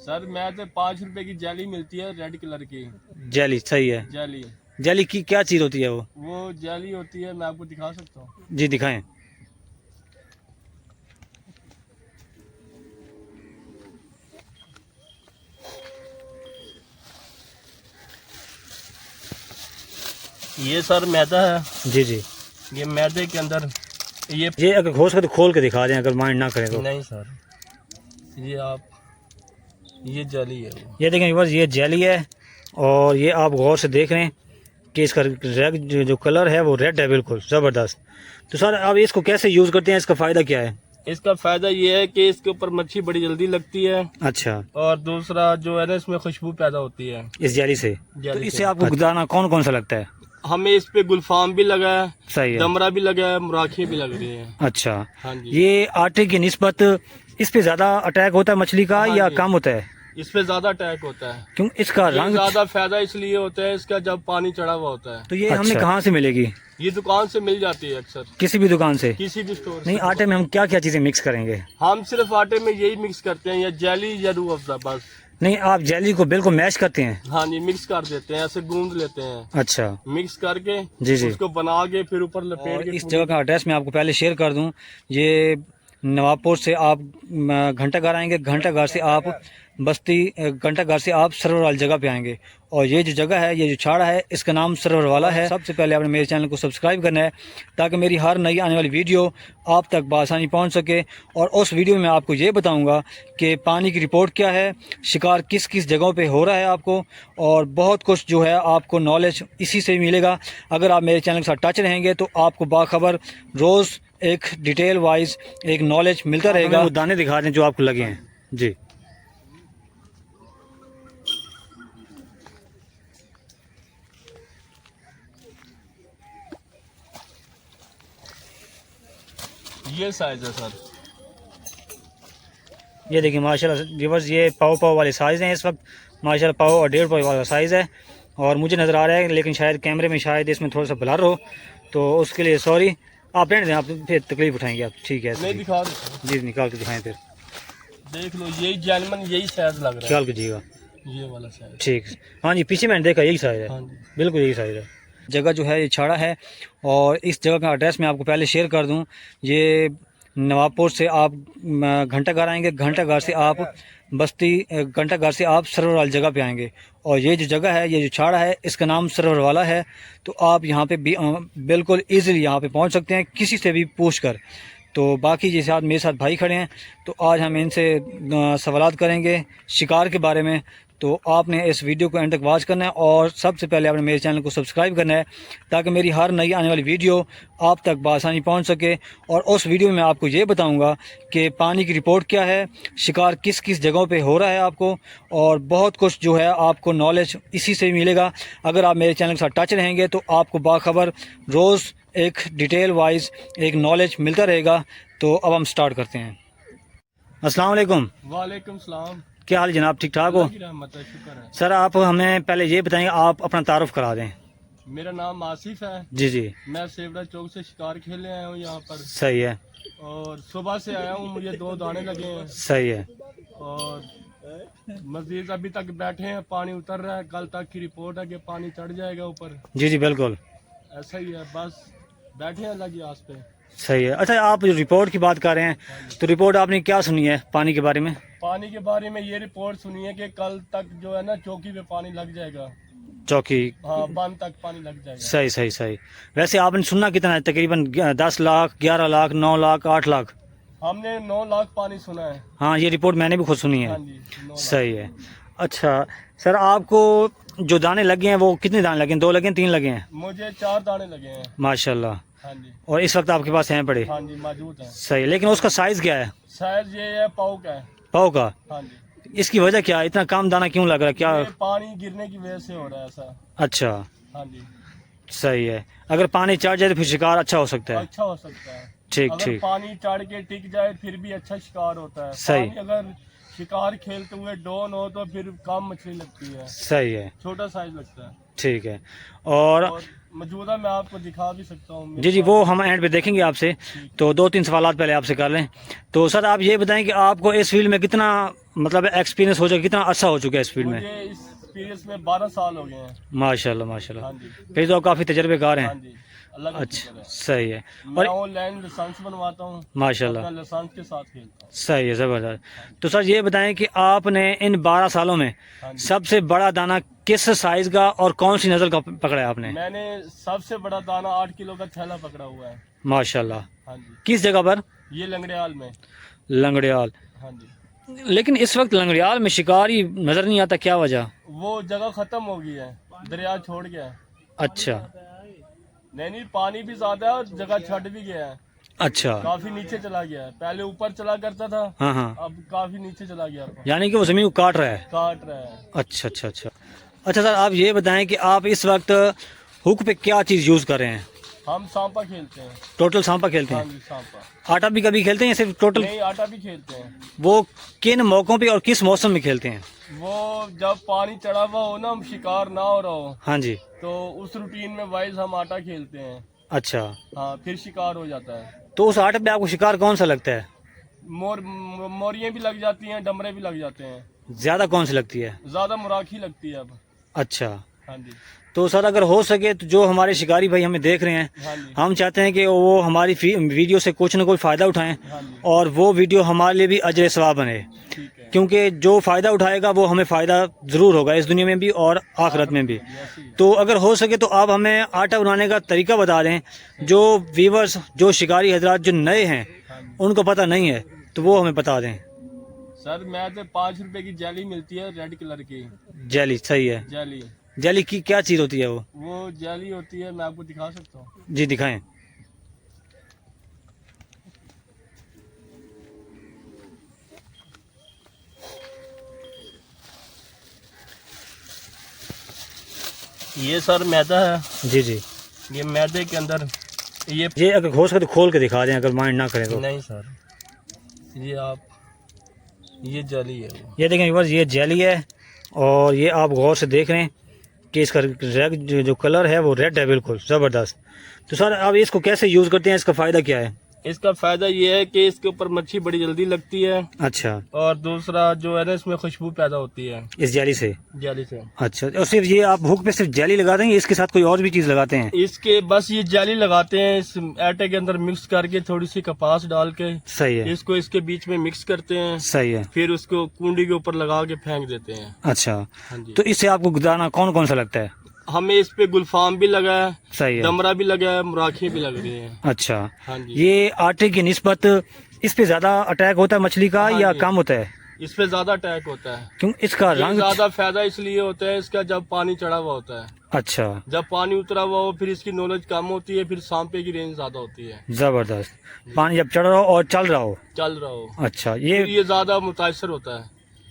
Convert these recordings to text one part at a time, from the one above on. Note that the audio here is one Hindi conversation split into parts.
सर मैं तो 5 रुपए की जेली मिलती है रेड कलर की। जेली, सही है। जेली जेली की क्या चीज़ होती है वो जेली होती है, मैं आपको दिखा सकता हूँ। जी दिखाएं। ये सर मैदा है। जी जी। ये मैदे के अंदर ये अगर हो सके तो खोल के दिखा दें, अगर माइंड ना करें तो। नहीं सर, ये जेली है वो। ये देखें बस, ये जेली है और ये आप गौर से देख रहे हैं कि इसका रेड जो कलर है वो रेड है, बिल्कुल ज़बरदस्त। तो सर आप इसको कैसे यूज़ करते हैं, इसका फ़ायदा क्या है? इसका फायदा ये है कि इसके ऊपर मच्छी बड़ी जल्दी लगती है। अच्छा। और दूसरा जो है ना, इसमें खुशबू पैदा होती है इस जेली से। तो इससे आपको दाना कौन कौन सा लगता है? हमें इस पे गुलफाम भी लगा है, सही है, दमरा भी लगा है, मुराखी भी लग रही है। अच्छा। हाँ जी। ये आटे की निस्बत इस पे ज़्यादा अटैक होता है मछली का, हाँ या जी। कम होता है? इस पे ज्यादा अटैक होता है। क्यों? इसका ये रंग ज्यादा फायदा इसलिए होता है इसका, जब पानी चढ़ा हुआ होता है। तो ये हमें कहाँ से मिलेगी? ये दुकान से मिल जाती है अक्सर, किसी भी दुकान से? किसी भी स्टोर नहीं, से। आटे में हम क्या क्या चीज़ें मिक्स करेंगे? हम सिर्फ आटे में यही मिक्स करते हैं, या जेली या रूह अफ़ज़ा बस। नहीं, आप जेली को बिल्कुल मैश करते हैं? हाँ जी, मिक्स कर देते हैं, ऐसे गूंद लेते हैं। अच्छा। मिक्स करके जी जी। उसको बना के फिर ऊपर लपेट के। इस जगह का एड्रेस मैं आपको पहले शेयर कर दूं। ये नवाबपुर से आप घंटाघर आएंगे, घंटाघर से आप बस्ती, घंटाघर से आप सरवर वाली जगह पे आएंगे। और ये जो जगह है, ये जो छाड़ा है, इसका नाम सरवर वाला है। सबसे पहले आपने मेरे चैनल को सब्सक्राइब करना है ताकि मेरी हर नई आने वाली वीडियो आप तक बआसानी पहुंच सके। और उस वीडियो में आपको ये बताऊंगा कि पानी की रिपोर्ट क्या है, शिकार किस किस जगहों पे हो रहा है आपको, और बहुत कुछ जो है आपको नॉलेज इसी से मिलेगा। अगर आप मेरे चैनल के साथ टच रहेंगे तो आपको बाखबर रोज़ एक डिटेल वाइज एक नॉलेज मिलता रहेगा। वो दाने दिखा दें जो आपको लगे हैं। जी। ये साइज है सर। ये देखिए माशाल्लाह व्यूअर्स, ये पाव पाव वाले साइज़ हैं इस वक्त। माशाल्लाह पाव और 1.5 पाव वाला साइज़ है। और मुझे नज़र आ रहा है, लेकिन शायद कैमरे में शायद इसमें थोड़ा सा ब्लर हो, तो उसके लिए सॉरी। आप रहने दें, आप फिर तकलीफ उठाएंगे आप, ठीक है? नहीं दिखा दो। जी निकाल के दिखाएं फिर। देख लो, यही जेलमन यही साइज लग रहा ख्याल कीजिएगा। है, ये वाला साइज। ठीक, हाँ जी, पीछे मैंने देखा यही साइज़ है। हाँ जी। बिल्कुल यही साइज़ है। जगह जो है ये छाड़ा है, और इस जगह का एड्रेस मैं आपको पहले शेयर कर दूं। ये नवाबपुर से आप घंटाघर आएंगे, घंटाघर से आप बस्ती, घंटाघर से आप सरवर वाली जगह पे आएंगे। और ये जो जगह है, ये जो छाड़ा है, इसका नाम सरवर वाला है। तो आप यहाँ पे भी बिल्कुल ईज़िली यहाँ पे पहुँच सकते हैं किसी से भी पूछ कर। तो बाकी जैसे आज मेरे साथ भाई खड़े हैं, तो आज हम इनसे सवालात करेंगे शिकार के बारे में। तो आपने इस वीडियो को एंड तक वॉच करना है, और सबसे पहले आपने मेरे चैनल को सब्सक्राइब करना है ताकि मेरी हर नई आने वाली वीडियो आप तक बआसानी पहुंच सके। और उस वीडियो में मैं आपको ये बताऊंगा कि पानी की रिपोर्ट क्या है, शिकार किस किस जगहों पे हो रहा है आपको, और बहुत कुछ जो है आपको नॉलेज इसी से मिलेगा। अगर आप मेरे चैनल के साथ टच रहेंगे तो आपको बाखबर रोज़ एक डिटेल वाइज एक नॉलेज मिलता रहेगा। तो अब हम स्टार्ट करते हैं। अस्सलाम वालेकुम। वालेकुम सलाम। क्या हाल जनाब, ठीक ठाक हो? अल्लाह की रहमत है, शुक्र है। सर आप हमें पहले ये बताएंगे, आप अपना तारुफ करा दें। मेरा नाम आसिफ है। जी जी। मैं सेवड़ा चौक से शिकार खेलने आया हूँ यहाँ पर। सही है। और सुबह से आया हूँ, मुझे 2 दाने लगे हैं। सही है। और मजीद अभी तक बैठे हैं, पानी उतर रहा है। कल तक की रिपोर्ट है कि पानी चढ़ जाएगा ऊपर। जी जी बिल्कुल ऐसा ही है, बस बैठे हैं अल्लाह की आस पे। सही है। अच्छा, आप जो रिपोर्ट की बात कर रहे हैं, तो रिपोर्ट आपने क्या सुनी है पानी के बारे में? पानी के बारे में ये रिपोर्ट सुनी है कि कल तक जो है ना, चौकी पे पानी लग जाएगा। चौकी? हाँ, बंद तक पानी लग जाएगा। सही सही सही। वैसे आपने सुनना कितना है? तकरीबन 10 लाख, 11 लाख, 9 लाख, 8 लाख? हमने 9 लाख पानी सुना है। हाँ, ये रिपोर्ट मैंने भी खुद सुनी है। हाँ जी, 9 लाख। सही है। अच्छा सर, आपको जो दाने लगे हैं वो कितने दाने लगे हैं? 2 लगे हैं, 3 लगे हैं? मुझे 4 दाने लगे हैं। माशाल्लाह। हाँ जी। और इस वक्त आपके पास हैं पड़े? हाँ जी, मौजूद है। सही, लेकिन उसका साइज़ क्या है? शायद ये है पाव का है। पाव का? हाँ जी। इसकी वजह क्या है, इतना कम दाना क्यों लग रहा है, क्या? ये पानी गिरने की वजह से हो रहा है ऐसा। अच्छा। हाँ जी। सही है। अगर पानी चढ़ जाए तो फिर शिकार अच्छा हो सकता है? अच्छा हो सकता है। ठीक अगर ठीक। पानी चढ़ के टिक जाए फिर भी अच्छा शिकार होता है। सही। पानी अगर शिकार खेलते हुए डाउन हो तो फिर कम मछली लगती है। सही है। छोटा साइज लगता है। ठीक है। और मौजूदा मैं आपको दिखा भी सकता हूँ। जी जी, वो हम एंड पे देखेंगे आपसे। तो 2-3 सवालात पहले आपसे कर लें। तो सर आप ये बताएं कि आपको इस फील्ड में कितना मतलब एक्सपीरियंस हो चुका, कितना अर्सा हो चुका है इस फील्ड में? मुझे इस एक्सपीरियंस में 12 साल हो गए हैं। माशाल्लाह माशाल्लाह, हाँ जी। फिर तो आप काफ़ी तजर्बेकार हाँ हैं। जी, अल्लाह का अच्छा शुक्र है। सही है। मैं और ऑनलाइन लाइसेंस बनवाता हूँ, माशाल्लाह अपना लाइसेंस के साथ खेलता हूँ। सही है, ज़बरदस्त। तो सर ये बताएं कि आपने इन 12 सालों में हाँ जी। सबसे बड़ा दाना किस साइज़ का और कौन सी नस्ल का पकड़ा है आपने? मैंने सबसे बड़ा दाना 8 किलो का थैला पकड़ा हुआ है। माशाल्लाह। हाँ जी, किस जगह पर? ये लंगड़ियाल में। लंगड़ियाल। हाँ जी, लेकिन इस वक्त लंगड़ियाल में शिकारी नज़र नहीं आता, क्या वजह? वो जगह खत्म हो गई है, दरिया छोड़ गया है। अच्छा नहीं, पानी भी ज्यादा है और जगह छट भी गया है, अच्छा। काफी नीचे चला गया है। पहले ऊपर चला करता था, हाँ हाँ, अब काफी नीचे चला गया, अब यानी कि वो ज़मीन को काट रहा है। काट रहा है। अच्छा अच्छा अच्छा। अच्छा सर आप ये बताएं कि आप इस वक्त हुक पे क्या चीज़ यूज़ कर रहे हैं? हम सांपा खेलते हैं। टोटल सांपा खेलते हाँ हैं? जी, सांपा। आटा भी कभी खेलते हैं या सिर्फ टोटल? नहीं, आटा भी खेलते हैं। वो किन मौकों पे और किस मौसम में खेलते हैं? वो जब पानी चढ़ा हुआ हो ना, हम शिकार ना हो रहा हो, हाँ जी। तो उस रूटीन में वाइज हम आटा खेलते हैं। अच्छा, हाँ, फिर शिकार हो जाता है। तो उस आटे पे आपको शिकार कौन सा लगता है? मोरियां भी लग जाती हैं, डमरे भी लग जाते हैं। ज़्यादा कौन सी लगती है? ज्यादा मुराखी लगती है अब। अच्छा, हाँ जी, तो सर अगर हो सके तो जो हमारे शिकारी भाई हमें देख रहे हैं, हाँ जी, हम चाहते हैं कि वो हमारी वीडियो से कुछ ना कोई फ़ायदा उठाएं हाँ जी, और वो वीडियो हमारे लिए भी अजर सवाब बने, ठीक है। क्योंकि जो फ़ायदा उठाएगा वो हमें फ़ायदा ज़रूर होगा इस दुनिया में भी और आखिरत में भी। ऐसे ही है। तो अगर हो सके तो आप हमें आटा बनाने का तरीका बता दें, जो व्यूवर्स जो शिकारी हजरात जो नए हैं हाँ जी। उनको पता नहीं है, तो वो हमें बता दें। सर, मैं तो 5 रुपए की जेली मिलती है, रेड कलर की जेली, सही है। जेली। जेली की क्या चीज़ होती है वो? वो जेली होती है, मैं आपको दिखा सकता हूँ। जी दिखाएं। ये सर मैदा है। जी जी, ये मैदे के अंदर ये अगर हो सके तो खोल के दिखा दें, अगर माइंड ना करें तो। नहीं सर, ये जेली है वो। ये देखें बस, ये जेली है और ये आप गौर से देख रहे हैं कि इसका रेड जो कलर है वो रेड है, बिल्कुल ज़बरदस्त। तो सर आप इसको कैसे यूज़ करते हैं, इसका फ़ायदा क्या है? इसका फायदा ये है कि इसके ऊपर मच्छी बड़ी जल्दी लगती है, अच्छा, और दूसरा जो है ना, इसमें खुशबू पैदा होती है इस जेली से? जेली से। अच्छा, और सिर्फ ये आप हुक पे सिर्फ जेली लगा देंगे, इसके साथ कोई और भी चीज़ लगाते हैं? इसके बस ये जेली लगाते हैं, इस आटे के अंदर मिक्स करके थोड़ी सी कपास डाल के सही है, इसको इसके बीच में मिक्स करते हैं, सही है। फिर उसको कुंडी के ऊपर लगा के फेंक देते हैं। अच्छा, हाँ जी। तो इससे आपको दाना कौन कौन सा लगता है? हमें इस पे गुलफाम भी लगा है, सही है। दमरा भी लगा है, मुराखी भी लग रही है। अच्छा, हाँ जी। ये आटे की निस्बत इस पे ज़्यादा अटैक होता है मछली का हाँ या जी। कम होता है? इस पे ज्यादा अटैक होता है। क्यों? इसका ये रंग? ज्यादा फायदा इसलिए होता है इसका, जब पानी चढ़ा हुआ होता है। अच्छा, जब पानी उतरा हुआ हो फिर इसकी नॉलेज कम होती है, फिर सांपे की रेंज ज्यादा होती है। ज़बरदस्त। पानी जब चढ़ रहा हो और चल रहा हो? चल रहा हो, अच्छा, फिर ये ज्यादा मुतासर होता है,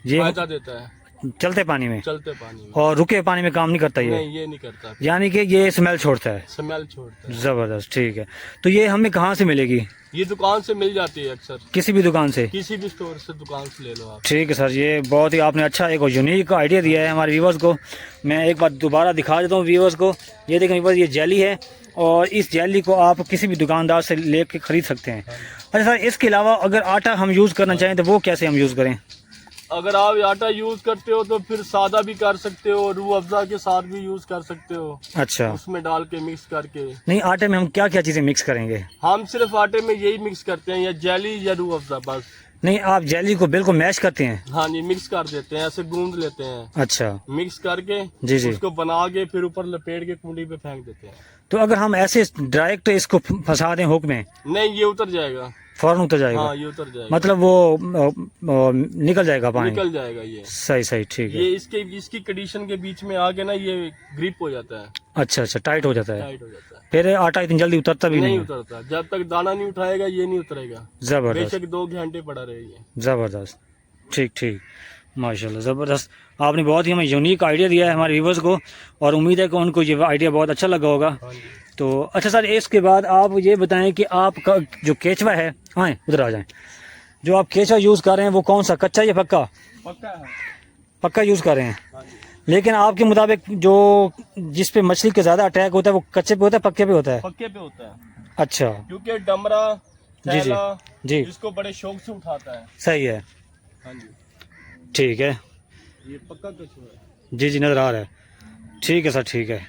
ये फायदा देता है चलते पानी में, चलते पानी में। और रुके पानी में काम नहीं करता ये? नहीं, ये नहीं करता, यानी कि ये स्मेल छोड़ता है। स्मेल छोड़ता है। ज़बरदस्त, ठीक है। तो ये हमें कहाँ से मिलेगी? ये दुकान से मिल जाती है अक्सर, किसी भी दुकान से? किसी भी स्टोर से, दुकान से ले लो आप। ठीक है सर, ये बहुत ही आपने अच्छा एक यूनिक आइडिया दिया है हमारे व्यूवर्स को। मैं एक बार दोबारा दिखा देता हूँ व्यूवर्स को। ये देखें व्यूवर्स, ये जेली है और इस जेली को आप किसी भी दुकानदार से ले कर ख़रीद सकते हैं। अच्छा सर, इसके अलावा अगर आटा हम यूज़ करना चाहें तो वो कैसे हम यूज़ करें? अगर आप आटा यूज करते हो तो फिर सादा भी कर सकते हो, रूह अफ़ज़ा के साथ भी यूज कर सकते हो, अच्छा, उसमें डाल के मिक्स करके। नहीं आटे में हम क्या क्या चीज़ें मिक्स करेंगे? हम सिर्फ आटे में यही मिक्स करते हैं, या जेली या रूह अफ़ज़ा, बस। नहीं, आप जेली को बिल्कुल मैश करते हैं? हाँ जी, मिक्स कर देते हैं, ऐसे गूंद लेते हैं, अच्छा, मिक्स करके जी जी। उसको बना के फिर ऊपर लपेट के कुंडी पे फेंक देते हैं। तो अगर हम ऐसे डायरेक्ट इसको फंसा दें हुक में, नहीं, ये उतर जाएगा, फौरन उतर जाएगा? हाँ, ये उतर जाएगा, मतलब वो निकल जाएगा पानी? निकल जाएगा ये। सही सही, ठीक है। ये इसकी कंडीशन के बीच में आके ना ये ग्रिप हो जाता है, अच्छा अच्छा, टाइट हो जाता है, टाइट हो जाता है, फिर आटा इतनी जल्दी उतरता भी नहीं नहीं है? उतरता। जब तक दाना नहीं उठाएगा ये नहीं उतरेगा, ज़बरदस्त बेशक 2 घंटे पड़ा रहेगी। ज़बरदस्त, ठीक ठीक, माशाल्लाह ज़बरदस्त। आपने बहुत ही हमें यूनिक आइडिया दिया है हमारे व्यूवर्स को, और उम्मीद है कि उनको ये आइडिया बहुत अच्छा लगा होगा। हाँ जी। तो अच्छा सर, इसके बाद आप ये बताएं कि आपका जो केचवा है, हाँ उधर आ जाएं, जो आप केचवा यूज़ कर रहे हैं वो कौन सा, कच्चा या पक्का? पक्का है। पक्का यूज़ कर रहे हैं। हाँ जी। लेकिन आपके मुताबिक जो जिस पे मछली का ज़्यादा अटैक होता है वो कच्चे पे होता है पक्के पे होता है? पक्के पे होता है, अच्छा, क्योंकि डमरा जी जी थैला जी, इसको बड़े शौक से उठाता है। सही है। हाँ जी। ठीक है, ये पक्का कछुआ है। जी जी नज़र आ रहा है। ठीक है सर, ठीक है।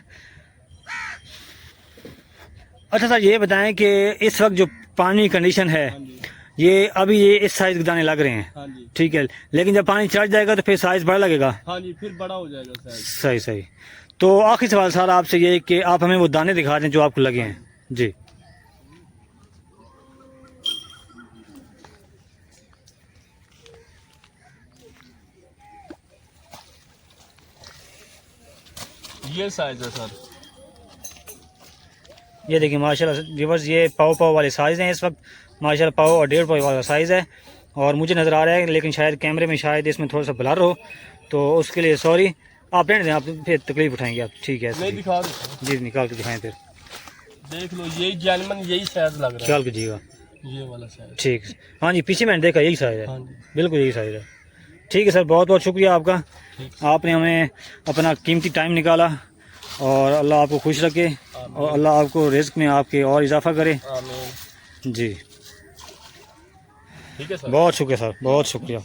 अच्छा सर ये बताएं कि इस वक्त जो पानी की कंडीशन है, हाँ जी, ये अभी ये इस साइज़ के दाने लग रहे हैं, हाँ जी, ठीक है, लेकिन जब पानी चढ़ जाएगा तो फिर साइज़ बड़ा लगेगा। हाँ जी, फिर बड़ा हो जाएगा साइज। सही सही। तो आखिरी सवाल सर आपसे ये कि आप हमें वो दाने दिखा दें जो आपको लगे हैं। जी ये साइज है सर। ये देखिए माशाल्लाह व्यूअर्स, ये पाव पाव वाले साइज़ हैं इस वक्त, माशाल्लाह पाव और 1.5 पाव वाला साइज़ है। और मुझे नज़र आ रहा है लेकिन शायद कैमरे में शायद इसमें थोड़ा सा ब्लर हो, तो उसके लिए सॉरी। आप रहने दें, आप फिर तकलीफ उठाएंगे आप, ठीक है। नहीं दिखा दो, जी निकाल के दिखाएं फिर, देख लो, यही जानमन यही साइज लग रहा ख्याल कीजिएगा। है, ये वाला साइज। ठीक, हाँ जी पीछे मैंने देखा यही साइज़ है, हाँ जी, बिल्कुल यही साइज़ है। ठीक है सर, बहुत बहुत शुक्रिया आपका, ठीक। आपने हमें अपना कीमती टाइम निकाला। और अल्लाह आपको खुश रखे और अल्लाह आपको रिस्क में आपके और इजाफा करे। आमीन। जी ठीक है सर। बहुत शुक्रिया सर, बहुत शुक्रिया।